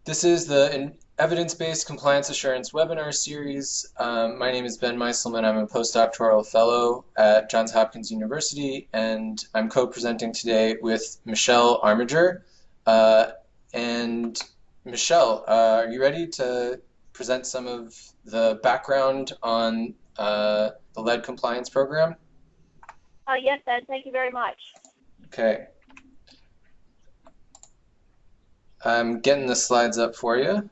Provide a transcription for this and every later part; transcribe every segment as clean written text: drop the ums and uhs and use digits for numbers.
This is the Evidence-Based Compliance Assurance webinar series. My name is Ben Meiselman. I'm a postdoctoral fellow at Johns Hopkins University, and I'm co-presenting today with Michelle Armiger. And Michelle, are you ready to present some of the background on the lead compliance program? Yes, Ben, thank you very much. Okay. I'm getting the slides up for you.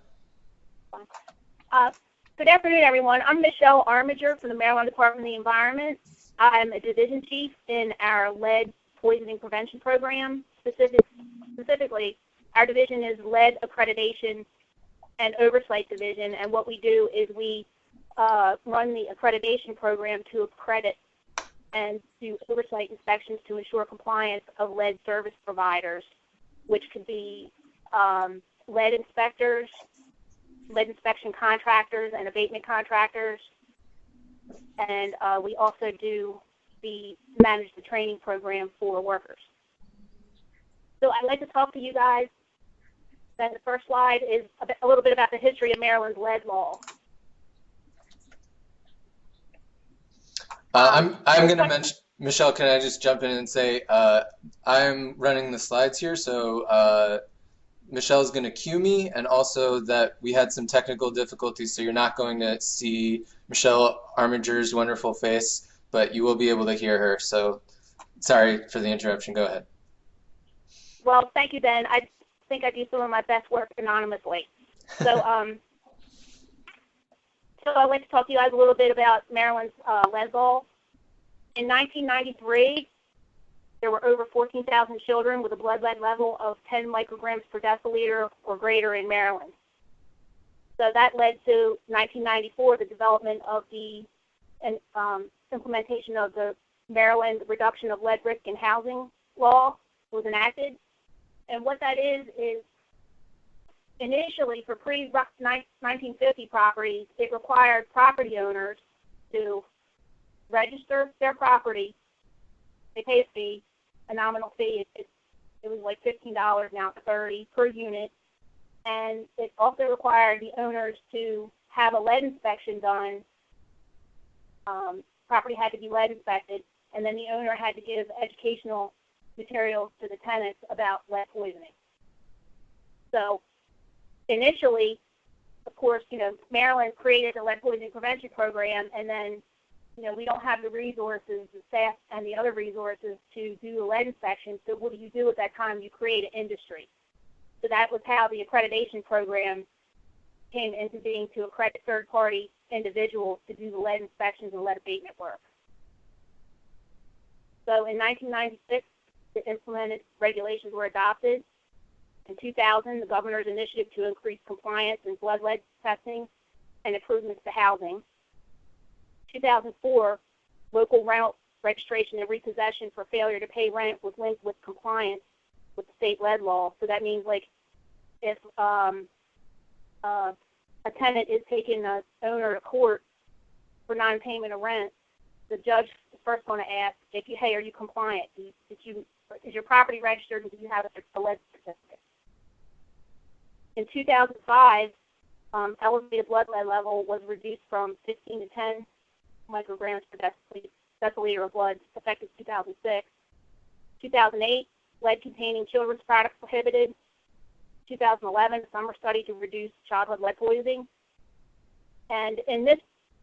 Good afternoon, everyone. I'm Michelle Armiger from the Maryland Department of the Environment. I'm a division chief in our lead poisoning prevention program. Specifically, our division is lead accreditation and oversight division, and what we do is we run the accreditation program to accredit and do oversight inspections to ensure compliance of lead service providers, which could be lead inspectors, lead inspection contractors, and abatement contractors. And we also manage the training program for workers. So I'd like to talk to you guys. Then the first slide is a little bit about the history of Maryland's lead law. I'm going to mention, Michelle, can I just jump in and say I'm running the slides here, so Michelle's going to cue me, and also that we had some technical difficulties, so you're not going to see Michelle Armiger's wonderful face, but you will be able to hear her. So sorry for the interruption. Go ahead. Well, thank you, Ben. I think I do some of my best work anonymously. So, so I'd like to talk to you guys a little bit about Maryland's lead law. In 1993, there were over 14,000 children with a blood lead level of 10 micrograms per deciliter or greater in Maryland. So that led to 1994, the development of the implementation of the Maryland Reduction of Lead Risk in Housing law was enacted. And what that is initially for pre-1950 properties, it required property owners to register their property. They pay a fee, a nominal fee. It was like $15, now it's $30 per unit. And it also required the owners to have a lead inspection done. Property had to be lead inspected, and then the owner had to give educational materials to the tenants about lead poisoning. So initially, of course, Maryland created the lead poisoning prevention program, and then we don't have the resources, the staff, and the other resources to do the lead inspection. So what do you do at that time? You create an industry. So that was how the accreditation program came into being, to accredit third-party individuals to do the lead inspections and lead abatement work. So in 1996, the implemented regulations were adopted. In 2000, the governor's initiative to increase compliance in blood lead testing and improvements to housing. 2004, local rental registration and repossession for failure to pay rent was linked with compliance with the state lead law. So that means, like, if a tenant is taking an owner to court for non-payment of rent, the judge is first going to ask, hey, are you compliant? Is your property registered, and do you have a lead certificate? In 2005, elevated blood lead level was reduced from 15 to 10 micrograms per deciliter of blood, effective 2006. 2008, lead-containing children's products prohibited. 2011, a summer study to reduce childhood lead poisoning. And in this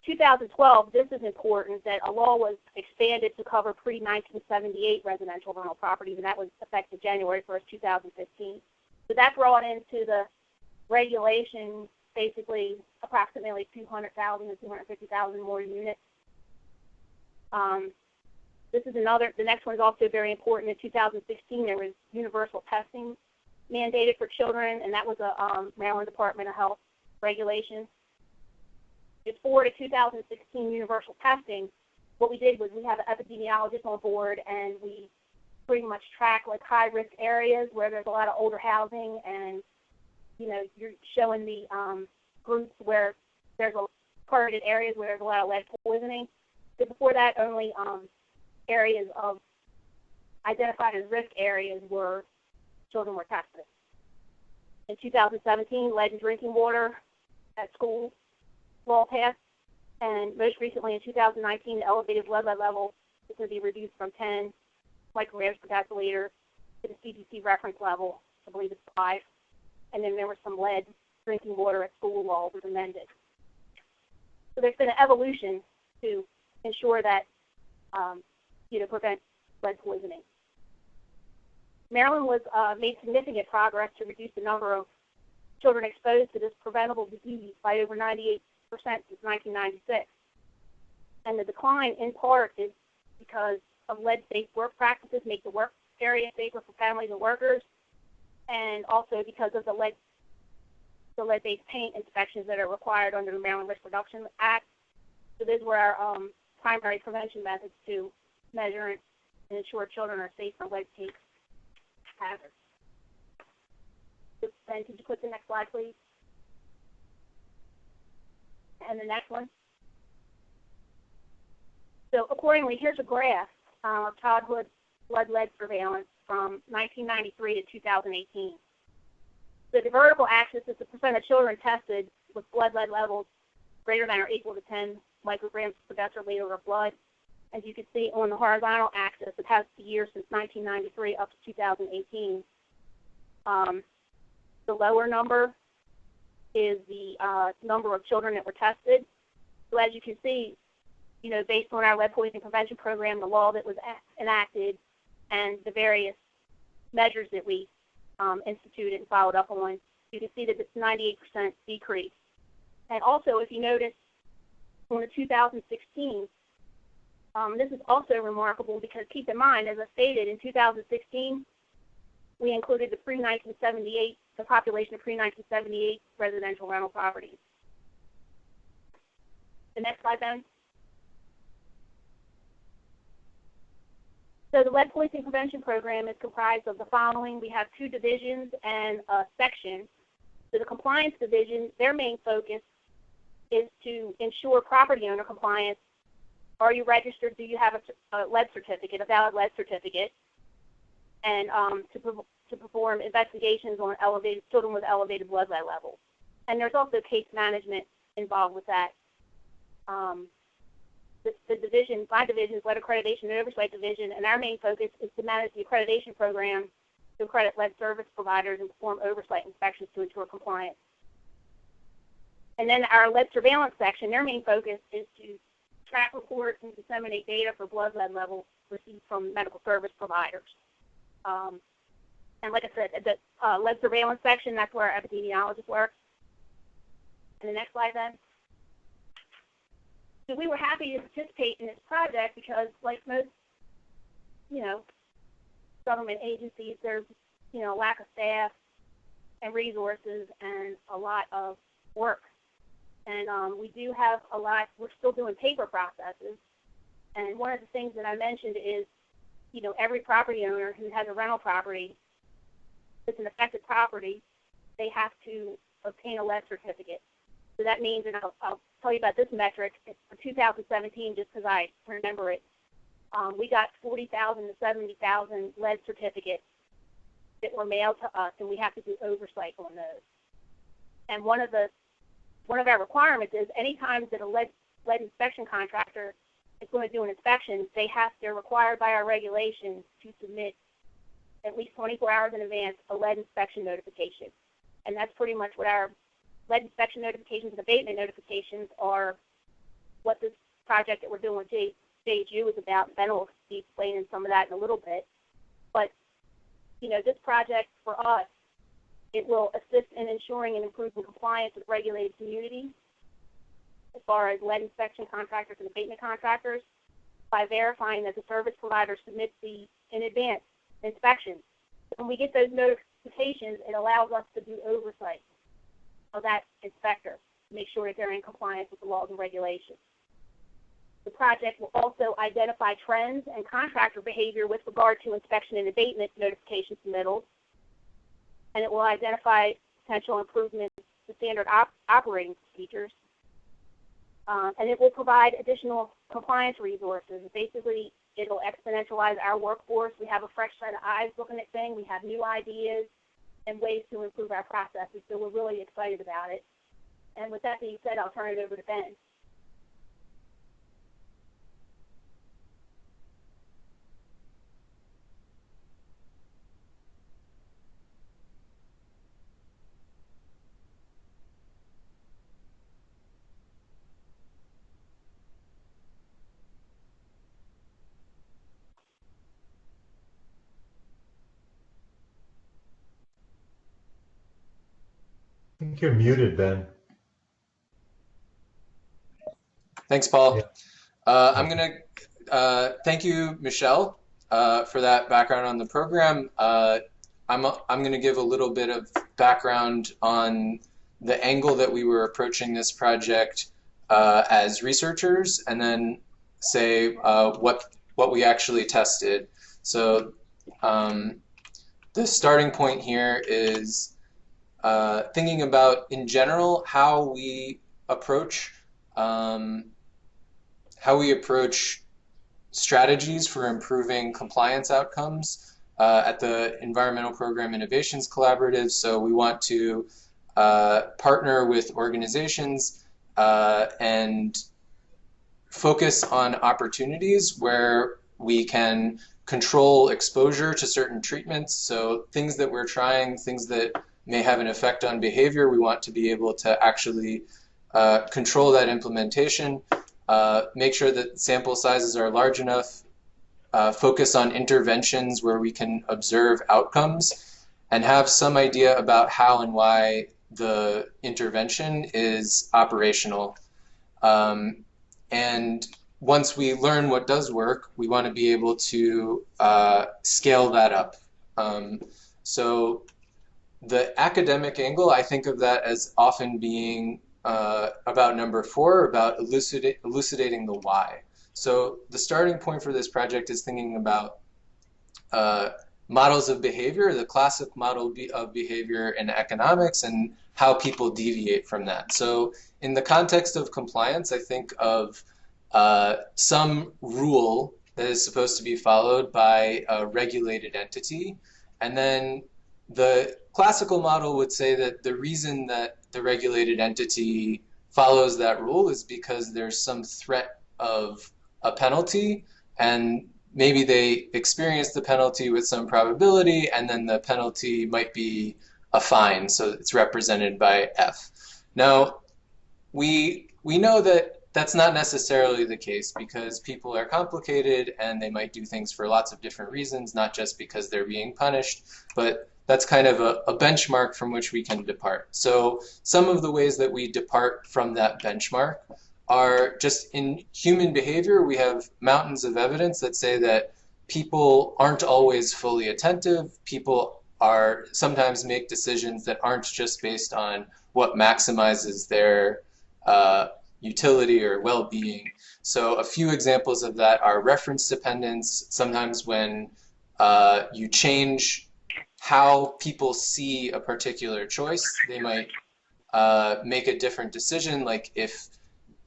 2012, this is important, that a law was expanded to cover pre-1978 residential rental properties, and that was effective January 1st, 2015. So that brought into the regulation basically approximately 200,000 to 250,000 more units. The next one is also very important. In 2016, there was universal testing mandated for children, and that was a Maryland Department of Health regulation. Before the 2016 universal testing, what we did was we have an epidemiologist on board, and we pretty much track like high-risk areas where there's a lot of older housing, and you're showing the groups where there's targeted areas where there's a lot of lead poisoning. So before that, only areas of identified as risk areas where children were tested. In 2017, lead in drinking water at schools law passed. And most recently in 2019, the elevated lead level is going to be reduced from 10 micrograms per deciliter to the CDC reference level, I believe it's 5. And then there was some lead drinking water at school law was amended. So there's been an evolution to ensure that, prevent lead poisoning. Maryland was made significant progress to reduce the number of children exposed to this preventable disease by over 98% since 1996. And the decline, in part, is because of lead-safe work practices, make the work area safer for families and workers, and also because of the lead-based paint inspections that are required under the Maryland Risk Reduction Act. So those were our primary prevention methods to measure and ensure children are safe from lead-based hazards. Then could you click the next slide, please? And the next one. So accordingly, here's a graph of childhood blood lead surveillance from 1993 to 2018. The vertical axis is the percent of children tested with blood lead levels greater than or equal to 10 micrograms per deciliter of blood. As you can see on the horizontal axis, it has the years since 1993 up to 2018. The lower number is the number of children that were tested. So as you can see, based on our lead poisoning prevention program, the law that was enacted, and the various measures that we instituted and followed up on, you can see that it's 98% decrease. And also, if you notice, on the 2016, this is also remarkable because keep in mind, as I stated, in 2016, we included the population of pre-1978 residential rental properties. The next slide, Ben. So the lead poisoning prevention program is comprised of the following. We have 2 divisions and a section. So the compliance division, their main focus is to ensure property owner compliance. Are you registered? Do you have a lead certificate, a valid lead certificate? And to perform investigations on children with elevated blood lead levels. And there's also case management involved with that. The division, my division is Lead Accreditation and Oversight Division, and our main focus is to manage the accreditation program to accredit lead service providers and perform oversight inspections to ensure compliance. And then our lead surveillance section, their main focus is to track, report, and disseminate data for blood lead levels received from medical service providers. And like I said, the lead surveillance section, that's where our epidemiologist works. And the next slide, then. So we were happy to participate in this project because, like most, government agencies, there's, lack of staff and resources and a lot of work. And we do have a lot. We're still doing paper processes. And one of the things that I mentioned is, every property owner who has a rental property, it's an affected property, they have to obtain a lead certificate. So that means, and I'll tell you about this metric, for 2017, just because I remember it, we got 40,000 to 70,000 lead certificates that were mailed to us, and we have to do oversight on those. And one of our requirements is any time that a lead inspection contractor is going to do an inspection, they're required by our regulations to submit at least 24 hours in advance a lead inspection notification. And that's pretty much what our lead inspection notifications and abatement notifications are, what this project that we're doing with JHU is about. Ben will be explaining some of that in a little bit. But, this project for us, it will assist in ensuring and improving compliance with regulated communities as far as lead inspection contractors and abatement contractors by verifying that the service provider submits in advance inspections. When we get those notifications, it allows us to do oversight of that inspector to make sure that they're in compliance with the laws and regulations. The project will also identify trends and contractor behavior with regard to inspection and abatement notification submittals, and it will identify potential improvements to standard operating procedures, and it will provide additional compliance resources. Basically, it'll exponentialize our workforce. We have a fresh set of eyes looking at things. We have new ideas. and ways to improve our processes. So we're really excited about it. And with that being said, I'll turn it over to Ben. I think you're muted, Ben. Thanks, Paul. Yeah. I'm going to thank you, Michelle, for that background on the program. I'm going to give a little bit of background on the angle that we were approaching this project as researchers, and then say what we actually tested. So the starting point here is thinking about, in general, how we approach strategies for improving compliance outcomes at the Environmental Program Innovations Collaborative. So we want to partner with organizations and focus on opportunities where we can control exposure to certain treatments. So things that we're trying, things that may have an effect on behavior, we want to be able to actually control that implementation. Make sure that sample sizes are large enough, focus on interventions where we can observe outcomes, and have some idea about how and why the intervention is operational. And once we learn what does work, we want to be able to scale that up. So the academic angle, I think of that as often being about number 4, about elucidating the why. So the starting point for this project is thinking about models of behavior, the classic model of behavior in economics, and how people deviate from that. So in the context of compliance, I think of some rule that is supposed to be followed by a regulated entity, and then the classical model would say that the reason that the regulated entity follows that rule is because there's some threat of a penalty, and maybe they experience the penalty with some probability, and then the penalty might be a fine, so it's represented by F. Now, we know that that's not necessarily the case, because people are complicated and they might do things for lots of different reasons, not just because they're being punished, but that's kind of a benchmark from which we can depart. So some of the ways that we depart from that benchmark are just in human behavior. We have mountains of evidence that say that people aren't always fully attentive. People are sometimes make decisions that aren't just based on what maximizes their utility or well-being. So a few examples of that are reference dependence. Sometimes when you change how people see a particular choice, they might make a different decision. Like if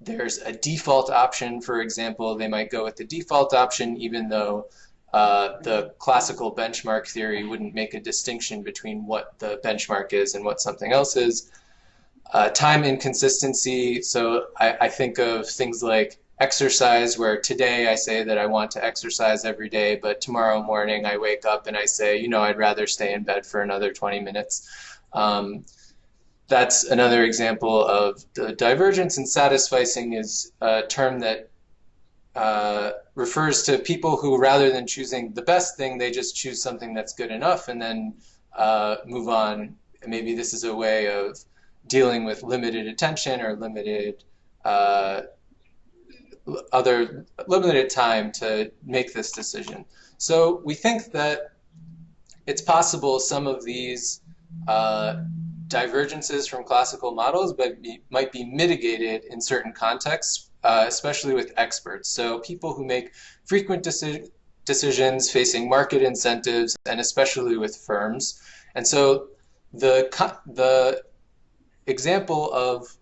there's a default option, for example, they might go with the default option, even though the classical benchmark theory wouldn't make a distinction between what the benchmark is and what something else is. Time inconsistency, so I think of things like exercise, where today I say that I want to exercise every day, but tomorrow morning I wake up and I say, you know, I'd rather stay in bed for another 20 minutes. That's another example of the divergence. And satisficing is a term that refers to people who, rather than choosing the best thing, they just choose something that's good enough and then move on. Maybe this is a way of dealing with limited attention or limited time to make this decision. So we think that it's possible some of these divergences from classical models might be mitigated in certain contexts, especially with experts. So people who make frequent decisions facing market incentives, and especially with firms. And so the example of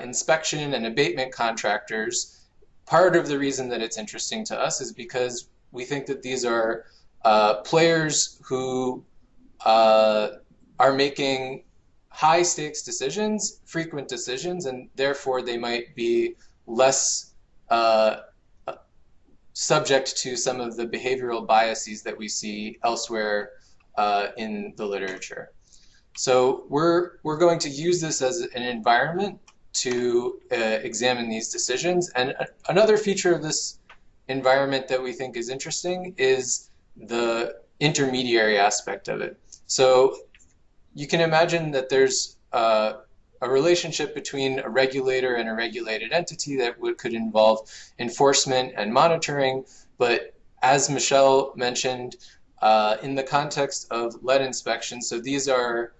inspection and abatement contractors, part of the reason that it's interesting to us is because we think that these are players who are making high stakes decisions, frequent decisions, and therefore they might be less subject to some of the behavioral biases that we see elsewhere in the literature. So we're going to use this as an environment to examine these decisions. And another feature of this environment that we think is interesting is the intermediary aspect of it. So you can imagine that there's a relationship between a regulator and a regulated entity that could involve enforcement and monitoring. But as Michelle mentioned, in the context of lead inspections, so these are,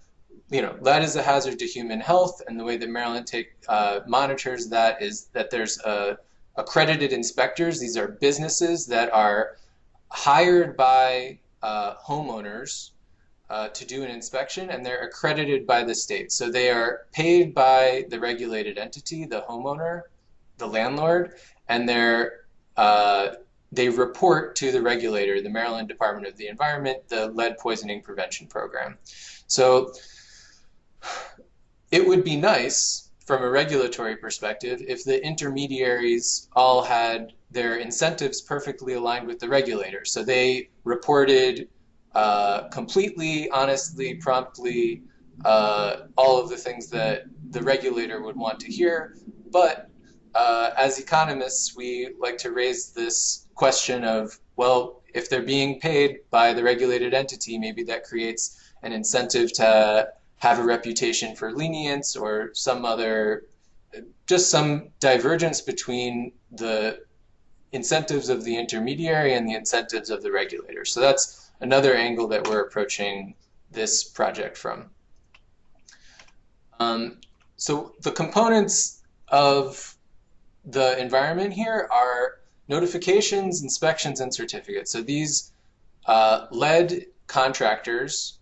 lead is a hazard to human health, and the way that Maryland monitors that is that there's accredited inspectors. These are businesses that are hired by homeowners to do an inspection, and they're accredited by the state. So they are paid by the regulated entity, the homeowner, the landlord, and they report to the regulator, the Maryland Department of the Environment, the Lead Poisoning Prevention Program. So it would be nice from a regulatory perspective if the intermediaries all had their incentives perfectly aligned with the regulator. So they reported completely, honestly, promptly, all of the things that the regulator would want to hear. But as economists, we like to raise this question of, well, if they're being paid by the regulated entity, maybe that creates an incentive to have a reputation for lenience or some other, just some divergence between the incentives of the intermediary and the incentives of the regulator. So that's another angle that we're approaching this project from. So the components of the environment here are notifications, inspections, and certificates. So these lead contractors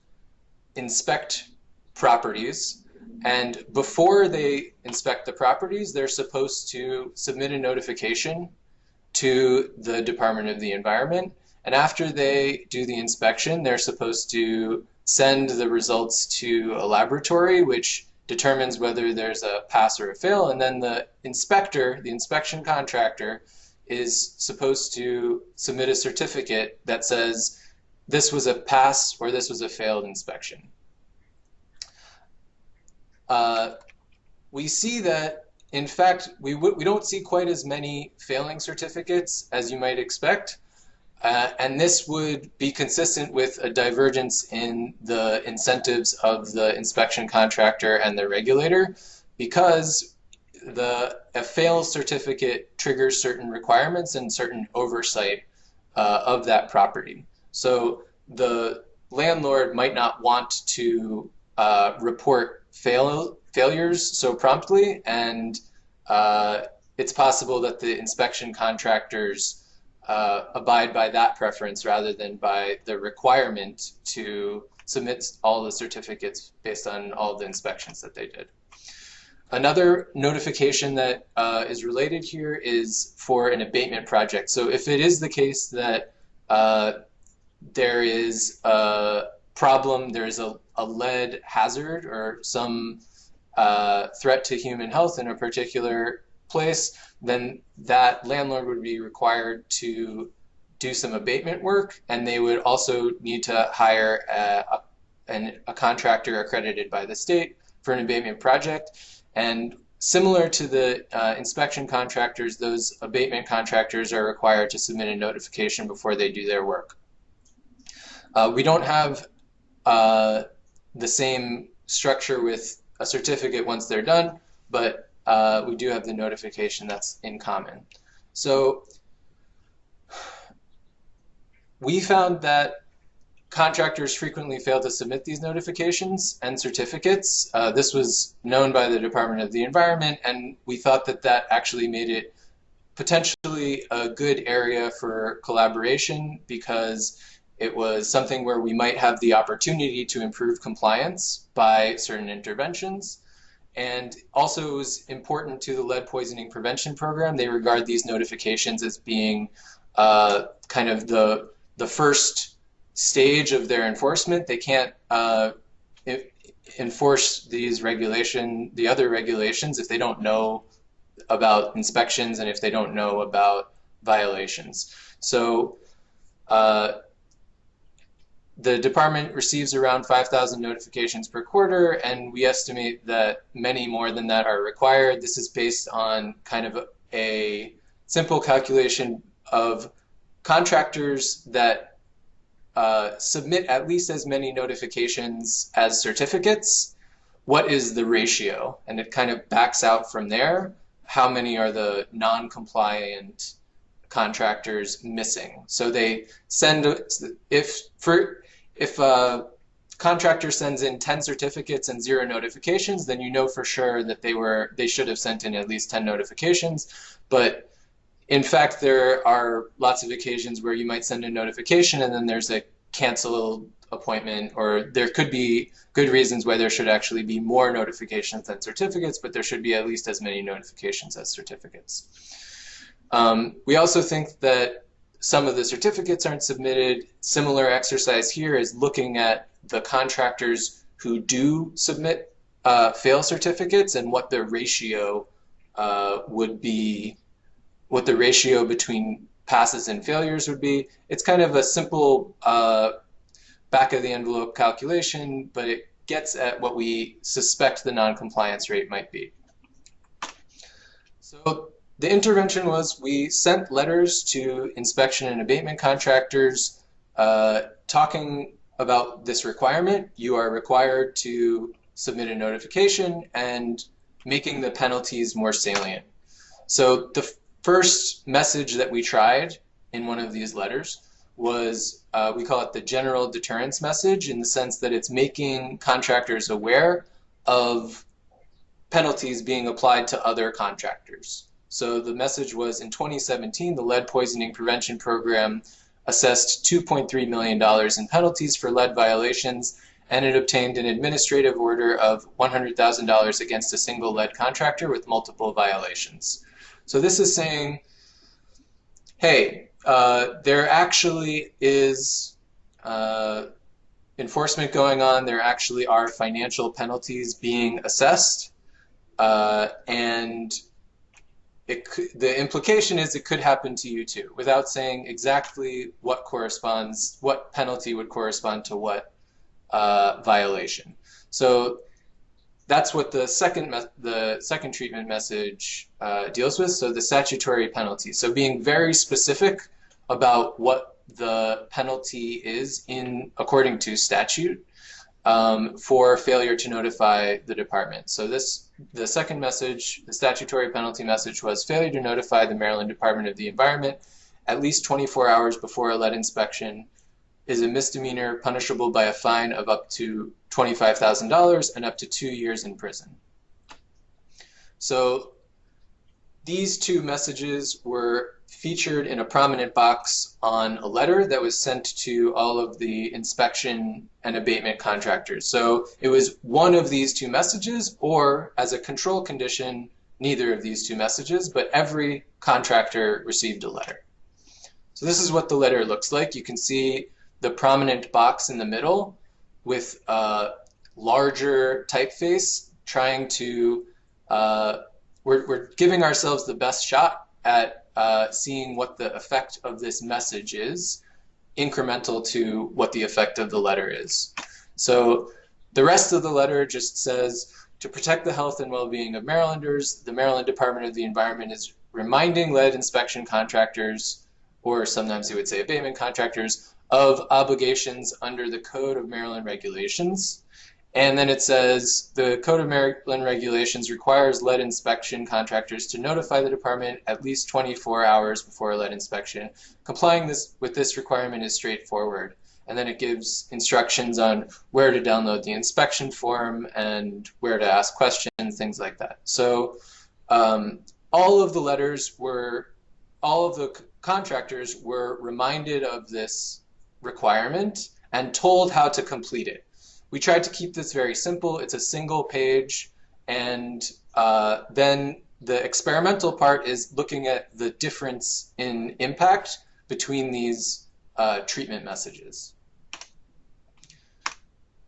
inspect properties, and before they inspect the properties, they're supposed to submit a notification to the Department of the Environment. And after they do the inspection, they're supposed to send the results to a laboratory, which determines whether there's a pass or a fail. And then the inspector, the inspection contractor, is supposed to submit a certificate that says this was a pass or this was a failed inspection. We see that, in fact, we don't see quite as many failing certificates as you might expect. And this would be consistent with a divergence in the incentives of the inspection contractor and the regulator, because a fail certificate triggers certain requirements and certain oversight of that property. So the landlord might not want to report failures so promptly, and it's possible that the inspection contractors abide by that preference rather than by the requirement to submit all the certificates based on all the inspections that they did. Another notification that is related here is for an abatement project. So if it is the case that there is a problem, there's a lead hazard or some threat to human health in a particular place, then that landlord would be required to do some abatement work, and they would also need to hire a contractor accredited by the state for an abatement project. And similar to the inspection contractors, those abatement contractors are required to submit a notification before they do their work. We don't have the same structure with a certificate once they're done, but we do have the notification that's in common. So we found that contractors frequently fail to submit these notifications and certificates. This was known by the Department of the Environment, and we thought that that actually made it potentially a good area for collaboration, because it was something where we might have the opportunity to improve compliance by certain interventions. And also it was important to the lead poisoning prevention program. They regard these notifications as being kind of the first stage of their enforcement. They can't enforce the other regulations if they don't know about inspections and if they don't know about violations. So the department receives around 5,000 notifications per quarter, and we estimate that many more than that are required. This is based on kind of a simple calculation of contractors that submit at least as many notifications as certificates. What is the ratio? And it kind of backs out from there how many are the non-compliant contractors missing. So they send, if a contractor sends in 10 certificates and 0 notifications, then you know for sure that they should have sent in at least 10 notifications. But in fact, there are lots of occasions where you might send a notification and then there's a cancel appointment, or there could be good reasons why there should actually be more notifications than certificates, but there should be at least as many notifications as certificates. We also think that some of the certificates aren't submitted. Similar exercise here is looking at the contractors who do submit fail certificates and what the ratio would be, what the ratio between passes and failures would be. It's kind of a simple back of the envelope calculation, but it gets at what we suspect the non-compliance rate might be. So the intervention was we sent letters to inspection and abatement contractors talking about this requirement. You are required to submit a notification and making the penalties more salient. So the first message that we tried in one of these letters was, we call it the general deterrence message, in the sense that it's making contractors aware of penalties being applied to other contractors. So the message was, in 2017, the lead poisoning prevention program assessed $2.3 million in penalties for lead violations, and it obtained an administrative order of $100,000 against a single lead contractor with multiple violations. So this is saying, hey, there actually is enforcement going on, there actually are financial penalties being assessed, and the implication is it could happen to you too, without saying exactly what penalty would correspond to what violation. So that's what the second treatment message deals with, so the statutory penalty. So being very specific about what the penalty is according to statute for failure to notify the department. So the second message, the statutory penalty message, was failure to notify the Maryland Department of the Environment at least 24 hours before a lead inspection is a misdemeanor punishable by a fine of up to $25,000 and up to 2 years in prison. So these two messages were featured in a prominent box on a letter that was sent to all of the inspection and abatement contractors. So it was one of these two messages, or as a control condition, neither of these two messages, but every contractor received a letter. So this is what the letter looks like. You can see the prominent box in the middle with a larger typeface trying to, we're giving ourselves the best shot at seeing what the effect of this message is, incremental to what the effect of the letter is. So the rest of the letter just says, to protect the health and well-being of Marylanders, the Maryland Department of the Environment is reminding lead inspection contractors, or sometimes they would say abatement contractors, of obligations under the Code of Maryland Regulations. And then it says, the Code of Maryland Regulations requires lead inspection contractors to notify the department at least 24 hours before a lead inspection. Complying with this requirement is straightforward. And then it gives instructions on where to download the inspection form and where to ask questions, things like that. So all of the contractors were reminded of this requirement and told how to complete it. We tried to keep this very simple. It's a single page, and then the experimental part is looking at the difference in impact between these treatment messages.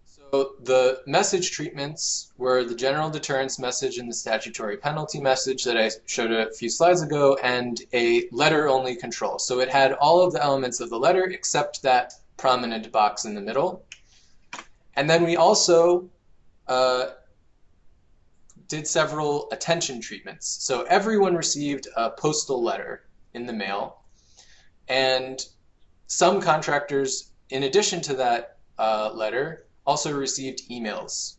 So So the message treatments were the general deterrence message and the statutory penalty message that I showed a few slides ago, and a letter-only control. So it had all of the elements of the letter except that prominent box in the middle. And then we also did several attention treatments. So everyone received a postal letter in the mail, and some contractors, in addition to that letter, also received emails.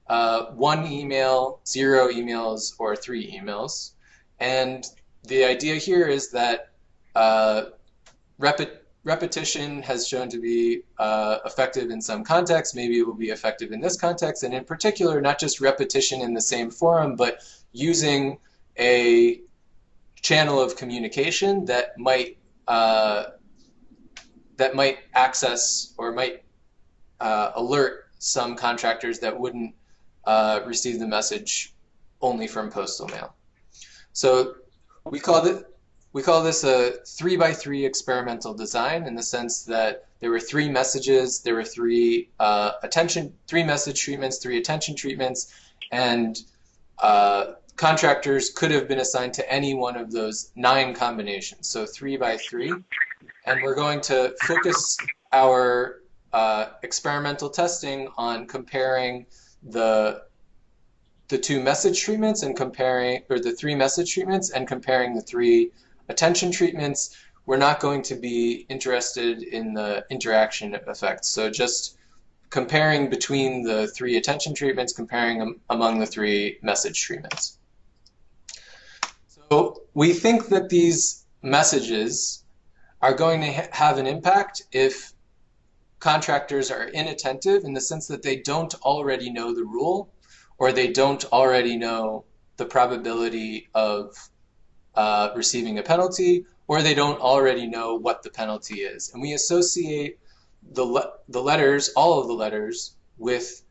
1 email, 0 emails, or 3 emails. And the idea here is that repetition has shown to be effective in some contexts. Maybe it will be effective in this context. And in particular, not just repetition in the same forum, but using a channel of communication that might access or might alert some contractors that wouldn't receive the message only from postal mail. So we call this a 3x3 experimental design, in the sense that there were 3 messages, there were 3 message treatments, 3 attention treatments, and contractors could have been assigned to any one of those 9 combinations. So 3x3, and we're going to focus our experimental testing on comparing the 2 message treatments and the 3 message treatments and comparing the 3 attention treatments. We're not going to be interested in the interaction effects. So just comparing between the 3 attention treatments, comparing them among the 3 message treatments. So we think that these messages are going to have an impact if contractors are inattentive, in the sense that they don't already know the rule, or they don't already know the probability of receiving a penalty, or they don't already know what the penalty is. And we associate the letters, all of the letters, with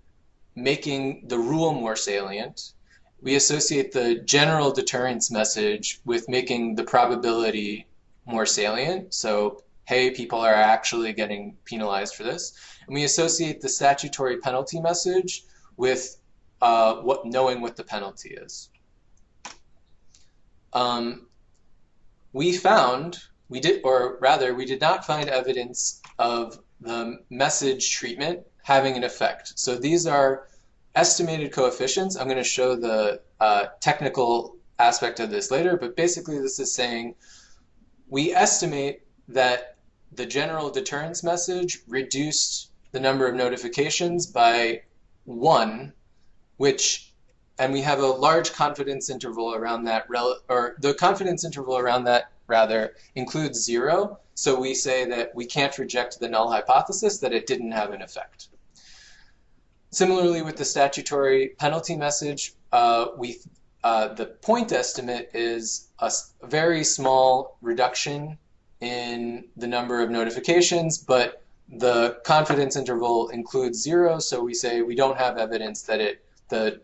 making the rule more salient. We associate the general deterrence message with making the probability more salient. So, hey, people are actually getting penalized for this. And we associate the statutory penalty message with knowing what the penalty is. We did not find evidence of the message treatment having an effect. So these are estimated coefficients. I'm going to show the technical aspect of this later, but basically this is saying we estimate that the general deterrence message reduced the number of notifications by 1, and we have a large confidence interval around that, or the confidence interval around that rather includes 0. So we say that we can't reject the null hypothesis that it didn't have an effect. Similarly, with the statutory penalty message, the point estimate is a very small reduction in the number of notifications, but the confidence interval includes 0, so we say we don't have evidence that the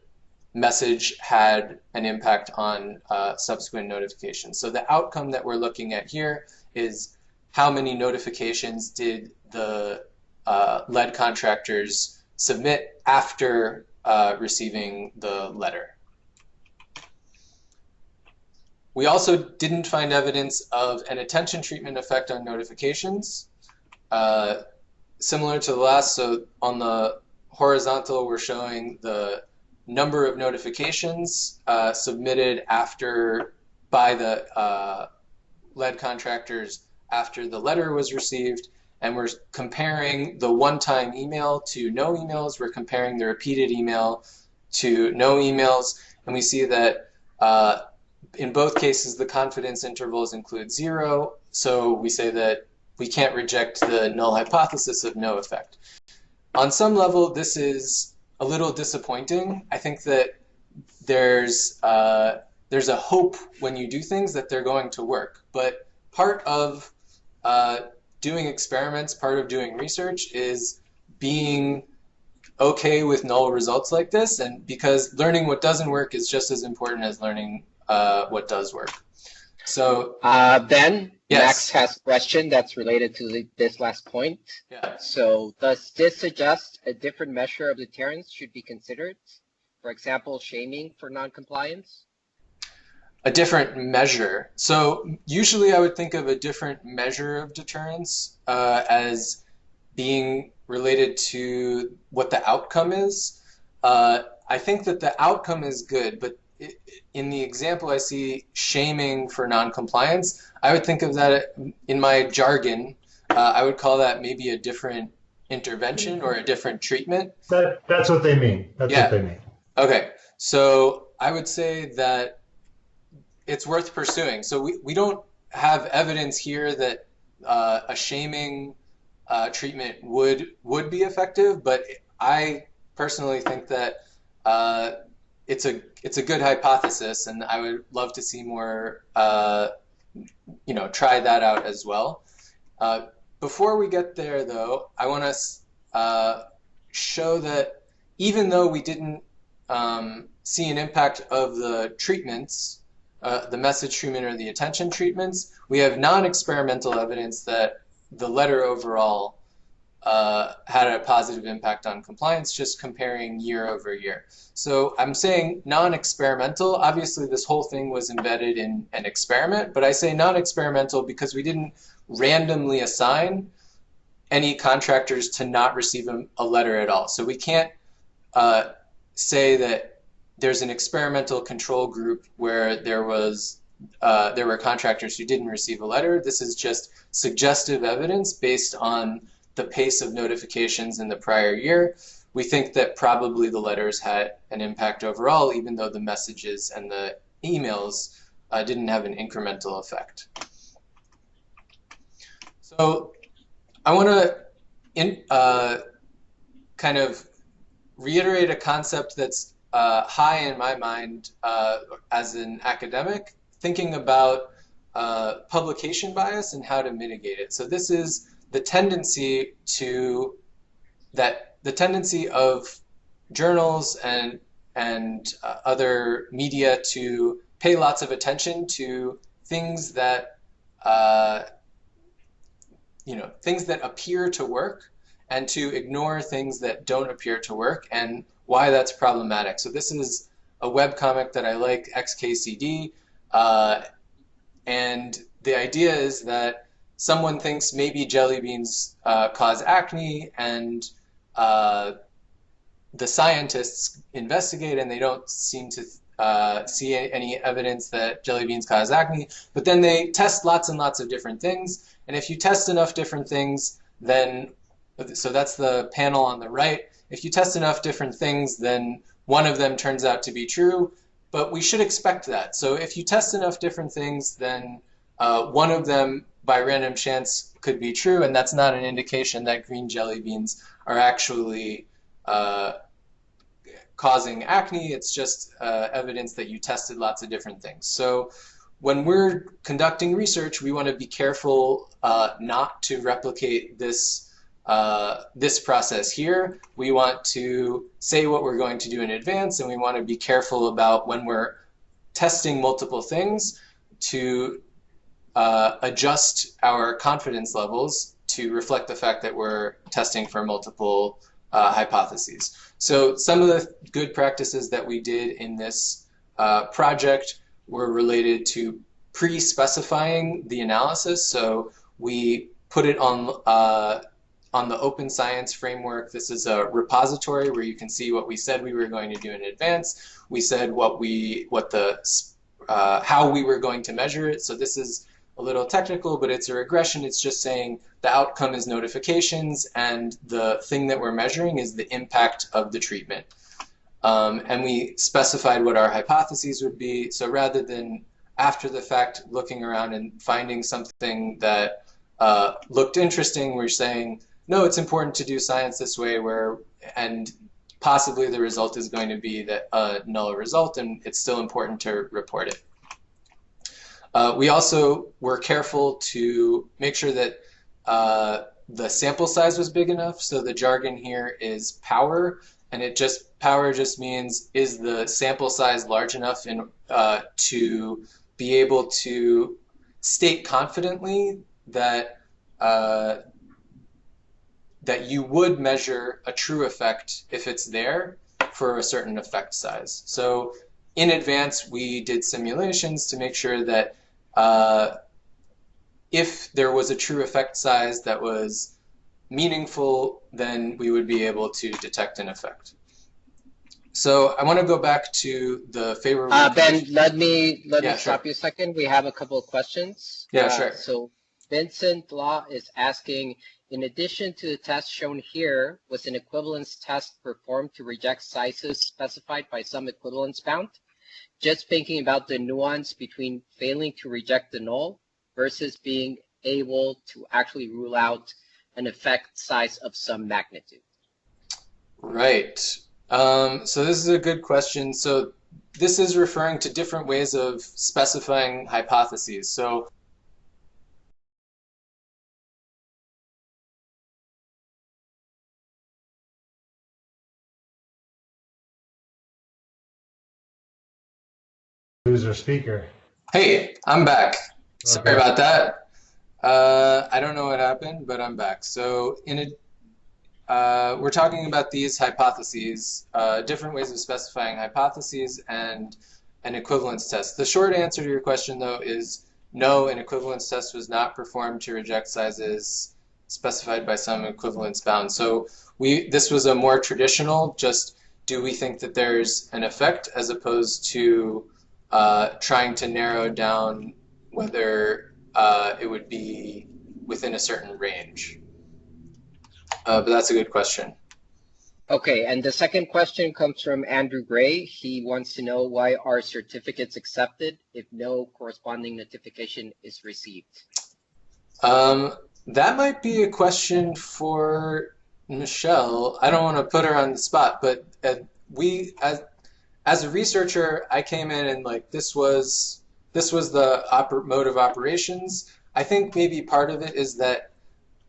message had an impact on subsequent notifications. So the outcome that we're looking at here is how many notifications did the lead contractors submit after receiving the letter. We also didn't find evidence of an attention treatment effect on notifications. Similar to the last, so on the horizontal, we're showing the number of notifications submitted by the lead contractors after the letter was received, and we're comparing the one-time email to no emails. We're comparing the repeated email to no emails, and we see that in both cases the confidence intervals include 0, so we say that we can't reject the null hypothesis of no effect. On some level, this is a little disappointing. I think that there's a hope when you do things that they're going to work, but part of doing experiments, part of doing research is being okay with null results like this, and because learning what doesn't work is just as important as learning what does work. So Ben, Max Yes. has a question that's related to this last point. Yeah. So does this suggest a different measure of deterrence should be considered? For example, shaming for non-compliance? A different measure. So usually I would think of a different measure of deterrence as being related to what the outcome is. I think that the outcome is good, but in the example I see shaming for noncompliance, I would think of that in my jargon. I would call that maybe a different intervention or a different treatment. That's what they mean. That's what Yeah. they mean. Okay. So I would say that it's worth pursuing. So we don't have evidence here that a shaming treatment would be effective, but I personally think that it's a good hypothesis, and I would love to see more try that out as well. Before we get there, though, I want to show that even though we didn't see an impact of the treatments, the message treatment or the attention treatments, we have non-experimental evidence that the letter overall had a positive impact on compliance, just comparing year over year. So I'm saying non-experimental. Obviously, this whole thing was embedded in an experiment, but I say non-experimental because we didn't randomly assign any contractors to not receive a letter at all. So we can't say that there's an experimental control group where there were contractors who didn't receive a letter. This is just suggestive evidence based on the pace of notifications in the prior year. We think that probably the letters had an impact overall, even though the messages and the emails didn't have an incremental effect. So I want to kind of reiterate a concept that's high in my mind as an academic, thinking about publication bias and how to mitigate it. So this is the tendency of journals and other media to pay lots of attention to things that things that appear to work, and to ignore things that don't appear to work, and why that's problematic. So this is a webcomic that I like, XKCD, and the idea is that someone thinks maybe jelly beans cause acne, and the scientists investigate and they don't seem to see any evidence that jelly beans cause acne, but then they test lots and lots of different things, and if you test enough different things, then, so that's the panel on the right, if you test enough different things, then one of them turns out to be true, but we should expect that. So if you test enough different things, then one of them by random chance could be true, and that's not an indication that green jelly beans are actually causing acne. It's just evidence that you tested lots of different things. So when we're conducting research, we want to be careful not to replicate this process here. We want to say what we're going to do in advance, and we want to be careful about when we're testing multiple things to adjust our confidence levels to reflect the fact that we're testing for multiple hypotheses. So some of the good practices that we did in this project were related to pre-specifying the analysis. So we put it on the Open Science Framework. This is a repository where you can see what we said we were going to do in advance. We said how we were going to measure it. So this is a little technical, but it's a regression. It's just saying the outcome is notifications, and the thing that we're measuring is the impact of the treatment. And we specified what our hypotheses would be. So rather than after the fact looking around and finding something that looked interesting, we're saying, no, it's important to do science this way, and possibly the result is going to be a null result, and it's still important to report it. We also were careful to make sure that the sample size was big enough. So the jargon here is power, and power just means, is the sample size large enough to be able to state confidently that that you would measure a true effect if it's there for a certain effect size. So in advance, we did simulations to make sure that if there was a true effect size that was meaningful, then we would be able to detect an effect. So I want to go back to the favorable Ben, condition. let me Yeah, stop sure. you a second. We have a couple of questions. Yeah, sure. So Vincent Law is asking, in addition to the test shown here, was an equivalence test performed to reject sizes specified by some equivalence bound? Just thinking about the nuance between failing to reject the null versus being able to actually rule out an effect size of some magnitude. Right. So this is a good question. So this is referring to different ways of specifying hypotheses. So User speaker. hey, I'm back. Sorry Okay. about that. I don't know what happened, but I'm back. So we're talking about these hypotheses, different ways of specifying hypotheses and an equivalence test. The short answer to your question, though, is no, an equivalence test was not performed to reject sizes specified by some equivalence bound. So this was a more traditional, just do we think that there's an effect, as opposed to trying to narrow down whether it would be within a certain range. But that's a good question. Okay, and the second question comes from Andrew Gray. He wants to know, why are certificates accepted if no corresponding notification is received? That might be a question for Michelle. I don't want to put her on the spot, but we, as a researcher, I came in and like this was the mode of operations. I think maybe part of it is that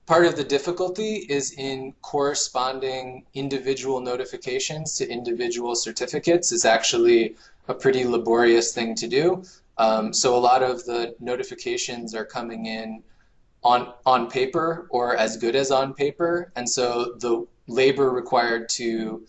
part of the difficulty is in corresponding individual notifications to individual certificates is actually a pretty laborious thing to do. So a lot of the notifications are coming in on paper or as good as on paper, and so the labor required to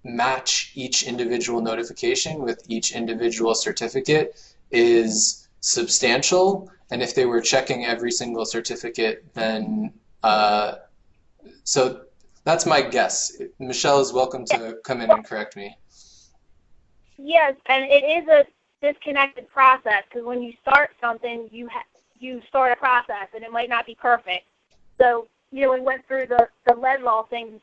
match each individual notification with each individual certificate is substantial. And if they were checking every single certificate, then so that's my guess. Michelle is welcome to come in and correct me. Yes, and it is a disconnected process, because when you start something, you start a process, and it might not be perfect. So, we went through the lead law things.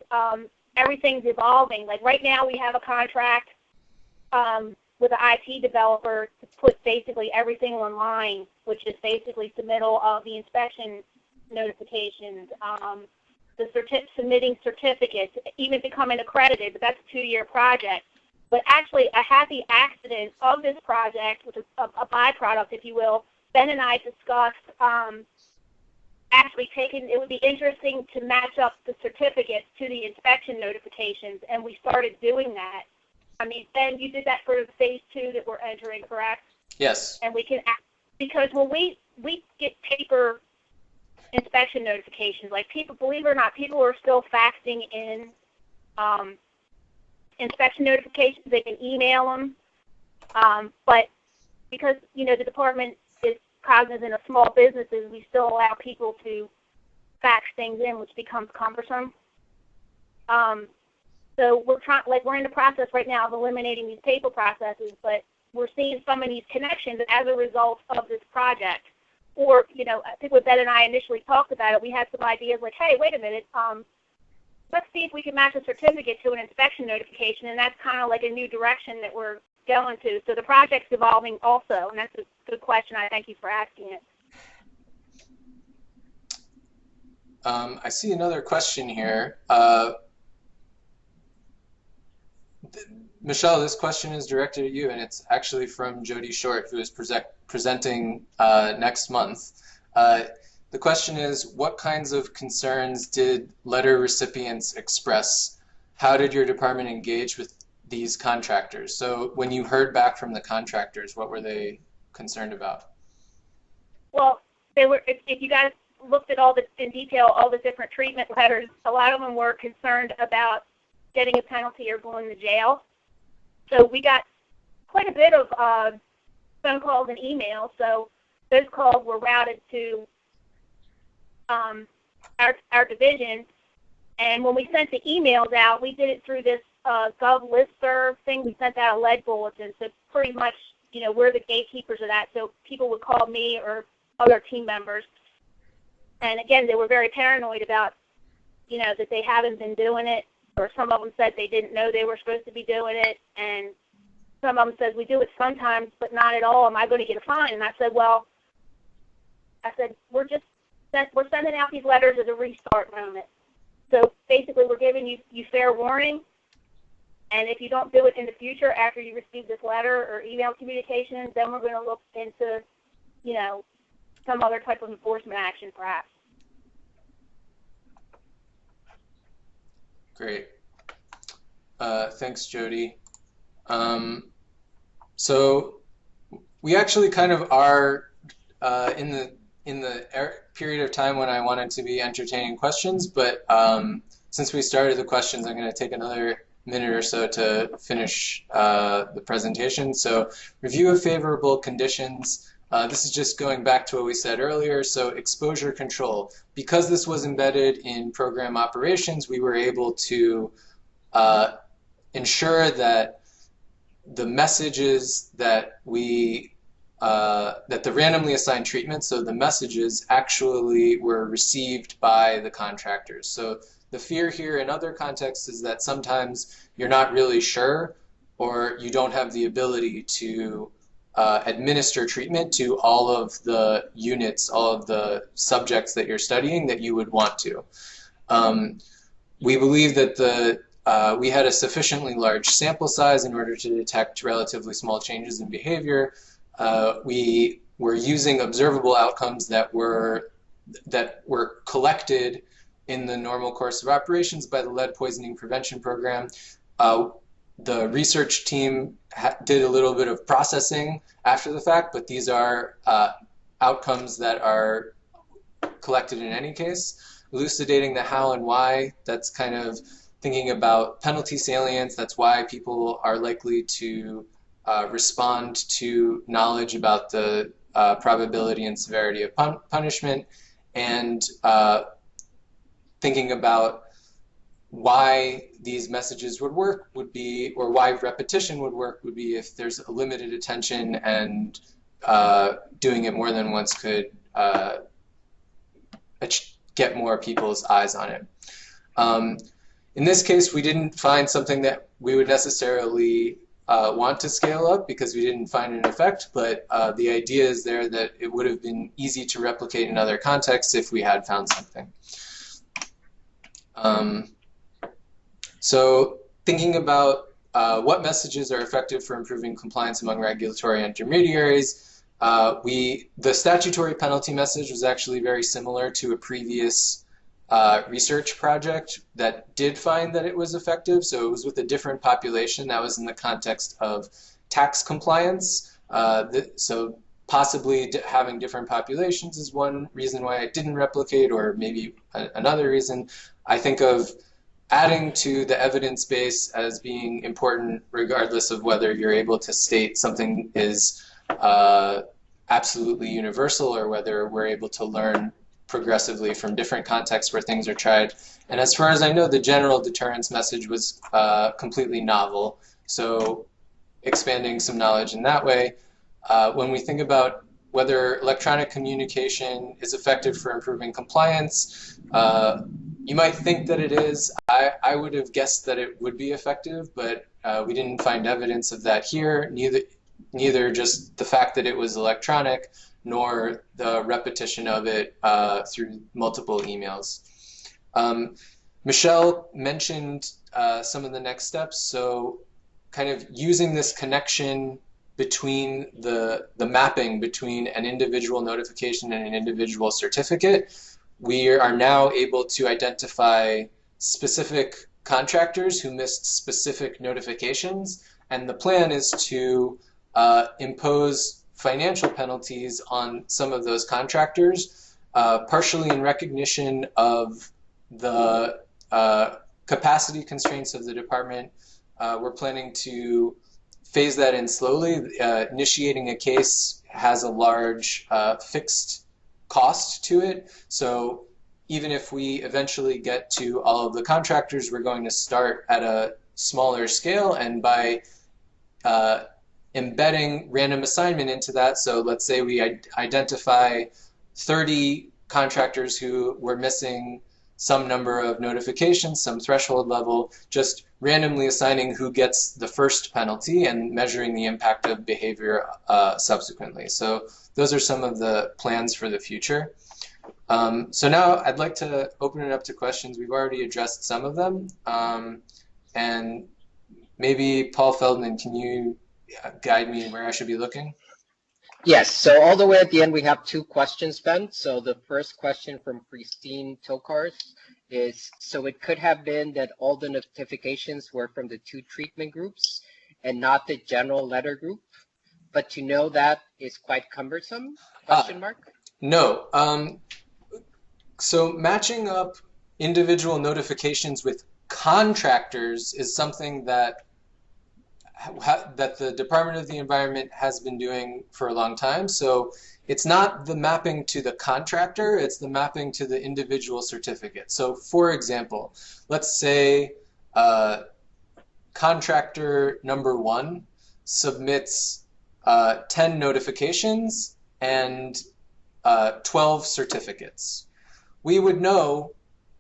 Everything's evolving. Like right now, we have a contract with an IT developer to put basically everything online, which is basically submittal of the inspection notifications, submitting certificates, even becoming accredited, but that's a 2-year project. But actually, a happy accident of this project, which is a byproduct, if you will, Ben and I discussed actually it would be interesting to match up the certificates to the inspection notifications, and we started doing that. I mean, Ben, you did that for phase 2 that we're entering, correct? Yes. And we can, because when we get paper inspection notifications, like people, believe it or not, people are still faxing in inspection notifications. They can email them, but because the department is cognizant of small businesses, we still allow people to fax things in, which becomes cumbersome. So we're in the process right now of eliminating these paper processes, but we're seeing some of these connections as a result of this project. Or, I think what Ben and I initially talked about it, we had some ideas like, hey, wait a minute, let's see if we can match a certificate to an inspection notification, and that's kind of like a new direction that we're going to. So the project's evolving also, and that's a good question. I thank you for asking it. I see another question here. Michelle, this question is directed at you, and it's actually from Jody Short, who is presenting next month. The question is, what kinds of concerns did letter recipients express? How did your department engage with these contractors? So when you heard back from the contractors, what were they concerned about? Well, they were. If you guys looked at in detail all the different treatment letters, a lot of them were concerned about getting a penalty or going to jail. So we got quite a bit of phone calls and emails. So those calls were routed to our division. And when we sent the emails out, we did it through this Gov listserv thing. We sent out a lead bulletin. So pretty much, we're the gatekeepers of that. So people would call me or other team members. And again, they were very paranoid about, that they haven't been doing it. Or some of them said they didn't know they were supposed to be doing it. And some of them said, we do it sometimes, but not at all. Am I going to get a fine? And I said, we're sending out these letters as a restart moment. So basically, we're giving you fair warning. And if you don't do it in the future after you receive this letter or email communication, then we're going to look into, some other type of enforcement action, perhaps. Great. Thanks, Jody. So we actually kind of are in the period of time when I wanted to be entertaining questions, but since we started the questions, I'm going to take another minute or so to finish the presentation. So review of favorable conditions. This is just going back to what we said earlier. So exposure control. Because this was embedded in program operations, we were able to ensure that the messages that that the randomly assigned treatment, so the messages actually were received by the contractors. So the fear here in other contexts is that sometimes you're not really sure or you don't have the ability to administer treatment to all of the units, all of the subjects that you're studying that you would want to. We believe that we had a sufficiently large sample size in order to detect relatively small changes in behavior. We were using observable outcomes that were collected in the normal course of operations by the lead poisoning prevention program. The research team did a little bit of processing after the fact, but these are outcomes that are collected in any case. Elucidating the how and why, that's kind of thinking about penalty salience. That's why people are likely to respond to knowledge about the probability and severity of punishment, and thinking about why these messages would work would be, or why repetition would work would be if there's a limited attention and doing it more than once could get more people's eyes on it. In this case, we didn't find something that we would necessarily want to scale up because we didn't find an effect, but the idea is there that it would have been easy to replicate in other contexts if we had found something. So thinking about what messages are effective for improving compliance among regulatory intermediaries, the statutory penalty message was actually very similar to a previous research project that did find that it was effective. So it was with a different population. That was in the context of tax compliance. So possibly having different populations is one reason why it didn't replicate, or maybe another reason. I think of adding to the evidence base as being important regardless of whether you're able to state something is absolutely universal or whether we're able to learn progressively from different contexts where things are tried. And as far as I know, the general deterrence message was completely novel. So expanding some knowledge in that way. When we think about whether electronic communication is effective for improving compliance, you might think that it is. I would have guessed that it would be effective, but we didn't find evidence of that here, neither just the fact that it was electronic, nor the repetition of it through multiple emails. Michelle mentioned some of the next steps, so kind of using this connection between the mapping between an individual notification and an individual certificate, we are now able to identify specific contractors who missed specific notifications, and the plan is to impose financial penalties on some of those contractors, partially in recognition of the capacity constraints of the department. We're planning to phase that in slowly. Initiating a case has a large fixed cost to it. So even if we eventually get to all of the contractors, we're going to start at a smaller scale, and by embedding random assignment into that, so let's say we identify 30 contractors who were missing some number of notifications, some threshold level, just randomly assigning who gets the first penalty and measuring the impact of behavior subsequently. So those are some of the plans for the future. So now I'd like to open it up to questions. We've already addressed some of them. And maybe Paul Feldman, can you guide me where I should be looking? Yes, so all the way at the end, we have two questions, Ben. So the first question from Christine Tokars is, so it could have been that all the notifications were from the two treatment groups and not the general letter group, but to know that is quite cumbersome, question mark? No. So matching up individual notifications with contractors is something that the Department of the Environment has been doing for a long time. So it's not the mapping to the contractor, it's the mapping to the individual certificate. So for example, let's say contractor number 1 submits 10 notifications and 12 certificates. We would know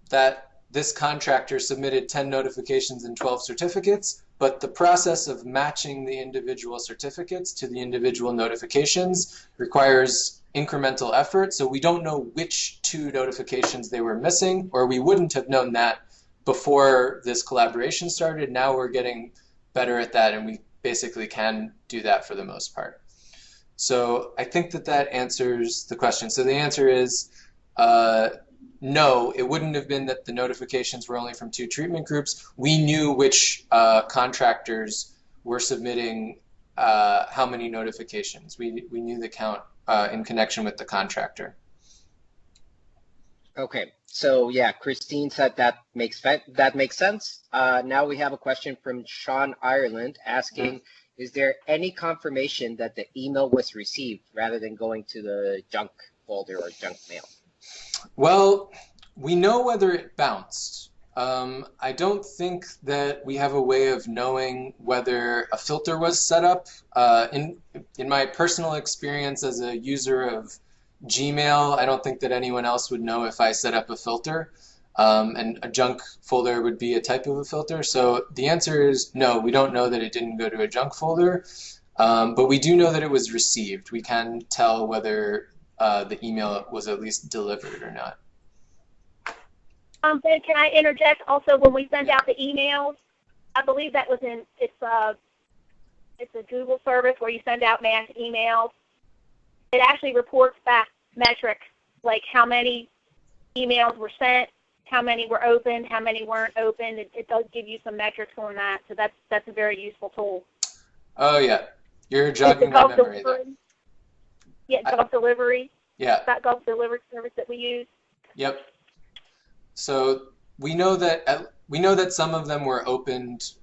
that this contractor submitted 10 notifications and 12 certificates, but the process of matching the individual certificates to the individual notifications requires incremental effort, so we don't know which 2 notifications they were missing, or we wouldn't have known that before this collaboration started. Now we're getting better at that, and we basically can do that for the most part. So I think that answers the question. So the answer is no, it wouldn't have been that the notifications were only from 2 treatment groups. We knew which contractors were submitting how many notifications. We knew the count in connection with the contractor. Okay, so yeah, Christine said that makes sense. Now we have a question from Sean Ireland asking, is there any confirmation that the email was received rather than going to the junk folder or junk mail? Well, we know whether it bounced. I don't think that we have a way of knowing whether a filter was set up. In my personal experience as a user of Gmail, I don't think that anyone else would know if I set up a filter. And a junk folder would be a type of a filter. So the answer is no, we don't know that it didn't go to a junk folder, but we do know that it was received. We can tell whether the email was at least delivered or not. Ben, can I interject also? When we send out the emails, I believe that was it's a Google service where you send out mass emails. It actually reports back metrics, like how many emails were sent, how many were opened, how many weren't opened. It does give you some metrics on that, so that's a very useful tool. Oh yeah, you're jogging my memory there. Yeah, Gulf Delivery. Yeah. That Gulf Delivery service that we use. Yep. So we know that some of them were opened.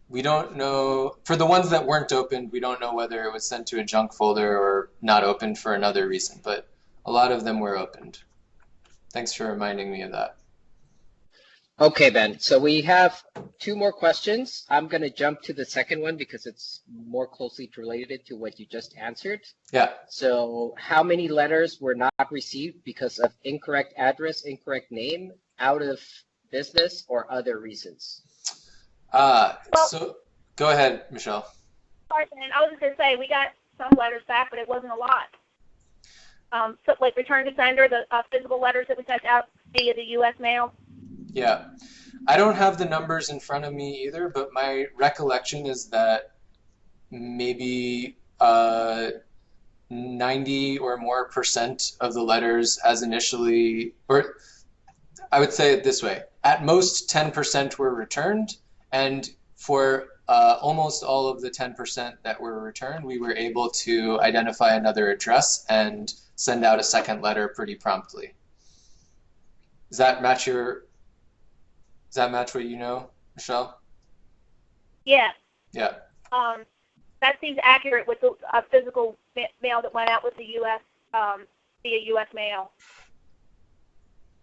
We don't know, for the ones that weren't opened, we don't know whether it was sent to a junk folder or not opened for another reason, but a lot of them were opened. Thanks for reminding me of that. Okay, Ben. So we have 2 more questions. I'm going to jump to the second one because it's more closely related to what you just answered. Yeah. So how many letters were not received because of incorrect address, incorrect name, out of business, or other reasons? So go ahead, Michelle. Sorry, Ben. I was just going to say, we got some letters back, but it wasn't a lot. So like return to sender, the physical letters that we sent out via the U.S. mail. Yeah, I don't have the numbers in front of me either, but my recollection is that maybe 90 or more % of the letters as initially, or I would say it this way, at most 10% were returned, and for almost all of the 10% that were returned, we were able to identify another address and send out a second letter pretty promptly. Does that match what you know, Michelle? Yes. Yeah. That seems accurate with the physical mail that went out with the U.S. Via U.S. mail.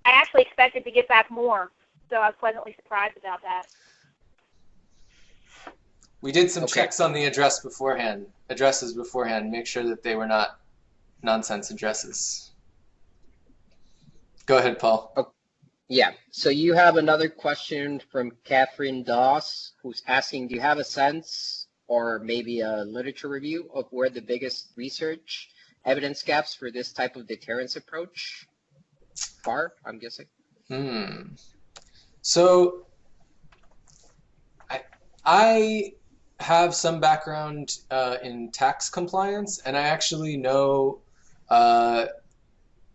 I actually expected to get back more, so I was pleasantly surprised about that. We did some checks on the addresses beforehand, make sure that they were not nonsense addresses. Go ahead, Paul. Oh, yeah, so you have another question from Catherine Doss, who's asking, do you have a sense or maybe a literature review of where the biggest research evidence gaps for this type of deterrence approach are, I'm guessing? So I have some background in tax compliance, and I actually know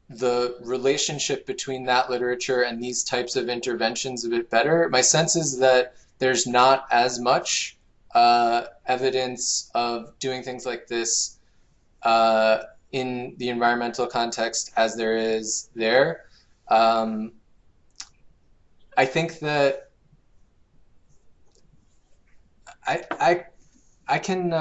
the relationship between that literature and these types of interventions a bit better. My sense is that there's not as much evidence of doing things like this in the environmental context as there is there. I think that I can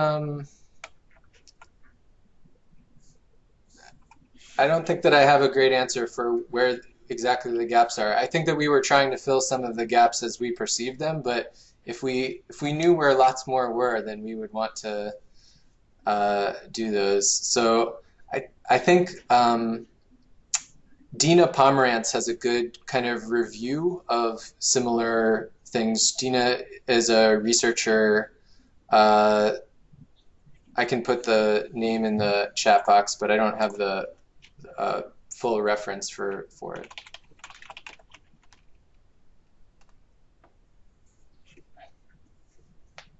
I don't think that I have a great answer for where exactly the gaps are. I think that we were trying to fill some of the gaps as we perceived them, but if we knew where lots more were, then we would want to do those. So I think Dina Pomerantz has a good kind of review of similar things. Dina is a researcher. I can put the name in the chat box, but I don't have the full reference for it.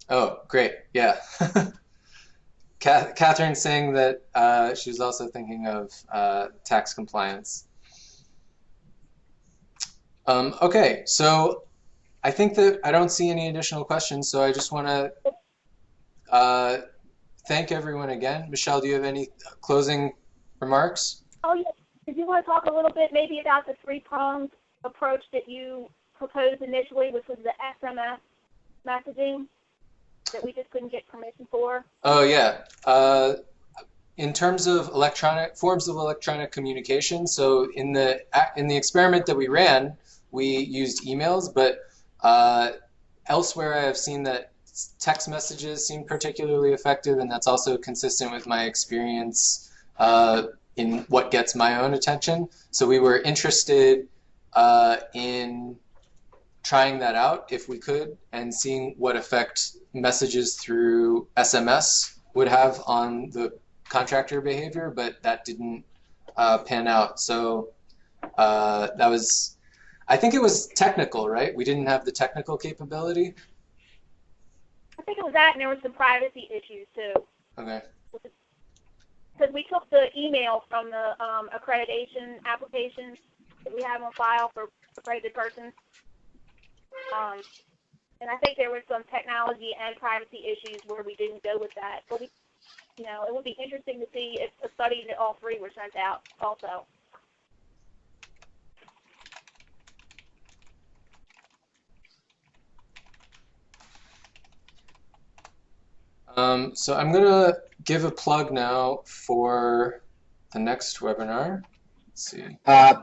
Oh, great. Yeah. Catherine's saying that she was also thinking of tax compliance. Okay, so I think that I don't see any additional questions, so I just want to thank everyone again. Michelle, do you have any closing remarks? Oh, yes. Did you want to talk a little bit maybe about the three-pronged approach that you proposed initially, which was the SMS messaging that we just couldn't get permission for? Oh, yeah. In terms of forms of electronic communication, so in the experiment that we ran, we used emails, but elsewhere I have seen that text messages seem particularly effective, and that's also consistent with my experience in what gets my own attention. So we were interested in trying that out if we could, and seeing what effect messages through SMS would have on the contractor behavior, but that didn't pan out. So that was, I think it was technical, right? We didn't have the technical capability. I think it was that, and there were some privacy issues too. Okay. Because we took the email from the accreditation applications that we have on file for accredited persons. And I think there were some technology and privacy issues where we didn't go with that. But it would be interesting to see if a study that all three were sent out also. So I'm going to give a plug now for the next webinar. Let's see.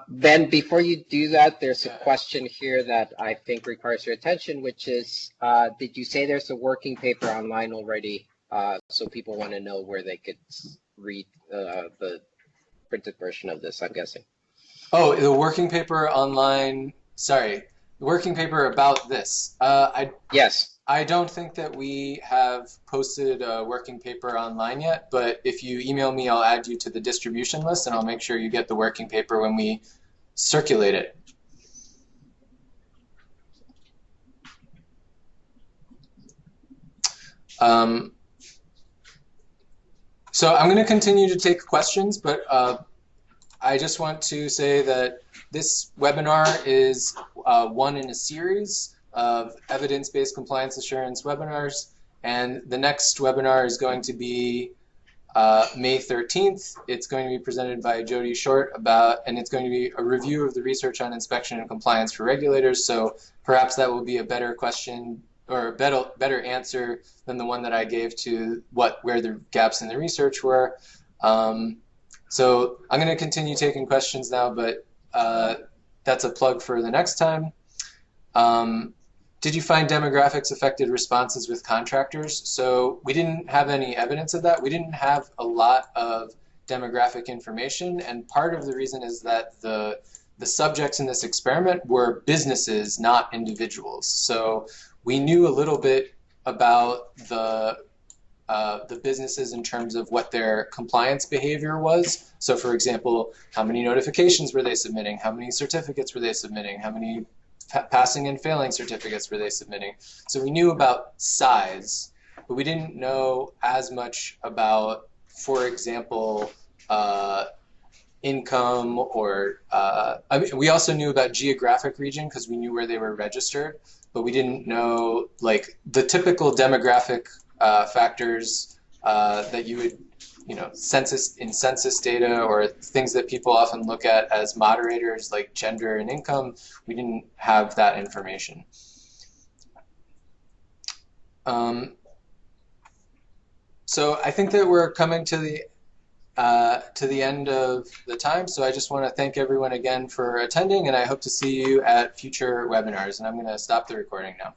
Ben, before you do that, there's a question here that I think requires your attention, which is, did you say there's a working paper online already? So people want to know where they could read the printed version of this, I'm guessing. Oh, the working paper online, sorry, the working paper about this. Yes. I don't think that we have posted a working paper online yet, but if you email me, I'll add you to the distribution list, and I'll make sure you get the working paper when we circulate it. So I'm going to continue to take questions, but I just want to say that this webinar is one in a series. of evidence-based compliance assurance webinars. And the next webinar is going to be May 13th. It's going to be presented by Jody Short and it's going to be a review of the research on inspection and compliance for regulators. So perhaps that will be a better question or a better answer than the one that I gave to where the gaps in the research were. So I'm going to continue taking questions now, but that's a plug for the next time. Did you find demographics affected responses with contractors? So we didn't have any evidence of that. We didn't have a lot of demographic information, and part of the reason is that the subjects in this experiment were businesses, not individuals. So we knew a little bit about the businesses in terms of what their compliance behavior was. So for example, how many notifications were they submitting? How many certificates were they submitting? How many passing and failing certificates were they submitting? So we knew about size, but we didn't know as much about, for example, income or, I mean, we also knew about geographic region because we knew where they were registered, but we didn't know like the typical demographic factors that you would, census data or things that people often look at as moderators like gender and income. We didn't have that information. So I think that we're coming to the end of the time. So I just want to thank everyone again for attending, and I hope to see you at future webinars. And I'm going to stop the recording now.